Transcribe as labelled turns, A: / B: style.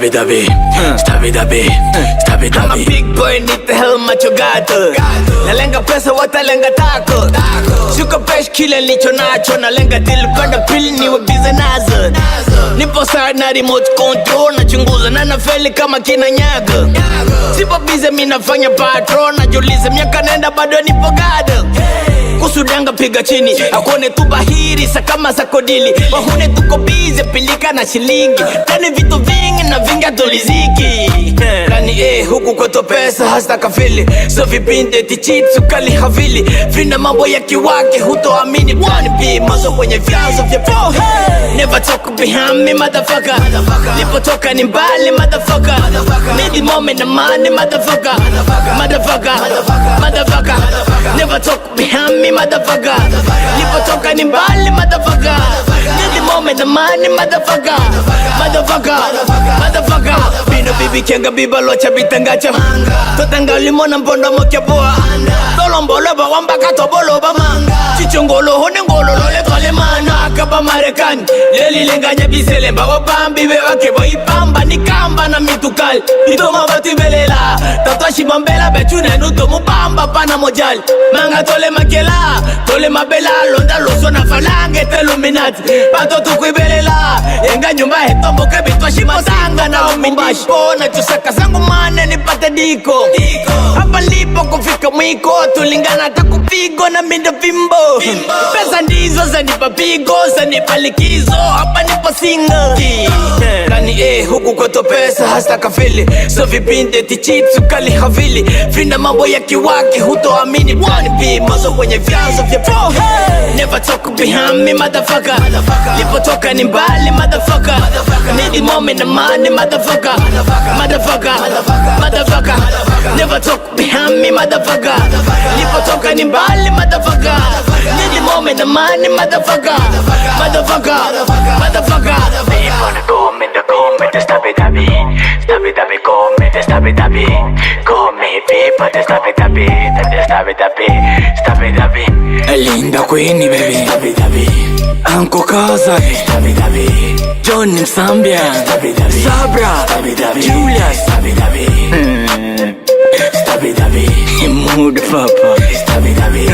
A: Stabby dabby, stabby dabby, stabby dabby. I'm a big boy, need the helmet you got. Nalenga pesa watalenga tako. Shuka pesh kile nilicho nacho. Nalenga deal panda pili niwe busy nazo. Nipo side na remote control. Nachunguza na nafeli kama kina nyago. Sipo busy mi nafanya patrol. Najuliza miaka nenda bado nipo gado. Kusudanga piga chini akone tu bahiri sakama za kodili. Wahune tuko busy pilika na shilingi. Tani vitu vingi na vingi atuliziki. Kani huku kwetu pesa hasta kafili. So vipinde tichitsu kali havili. Vina mambo ya kiwake hutoamini. Plani B mazo kwenye vyanzo vya po. Never talk behind me motherfucker. Lipotoka ni mbali motherfucker. Need the moment na money motherfucker. Motherfucker, motherfucker. Never talk behind me motherfucker. Lipotoka ni mbali motherfucker. Need the moment na money motherfucker. Motherfucker, motherfucker. Bino bibi kenga biba locha bitangacha. Totanga limona mpondo mokia boa. Tolombolo ba wamba katobolo ba manga. Chichongolo hone ngolo lole kale mana. Akaba marekani leli lenganya biselemba. Wabambi bewake boipamba nikamba na mitukali. Itoma bati belela. Tatoshi bambela bechune nuto mubamba pana mojali. Manga tole makela. Tole mabela londa loso na falange teluminati. Pato tukuibelela. Yenga nyumba hetombo kebitwa shimosanga na umimbashi. Kona chusaka zangu mane nipate diko. Hapa lipo kufika mwiko. Tulingana takupigo na mindo vimbo. Pesa ndizo zanipa pigo. Zanipa likizo. Hapa nipo single. Kani huku kwetu pesa hasta kafili. So vipinde tichitsu kali havili. Vina mambo ya kiwake hutoamini. Plani B mazo kwenye vyanzo vya po. Never talk behind me motherfucker. Lipotoka ni mbali motherfucker. Need the moment na money motherfucker. Motherfucker, motherfucker. Never talk behind me motherfucker. Lipotoka ni mbali motherfucker. Need the moment na money motherfucker. Motherfucker, motherfucker. Stabby dabby, stabby dabby, come, stabby dabby, come, people, stabby dabby, stabby dabby, stabby dabby. Linda Queenie, baby, stabby dabby. Anko Kaza, stabby dabby. Johnny Msambia, stabby dabby. Sabra, stabby dabby. Julius, stabby dabby. Stabby dabby. Mood papa, stabby dabby.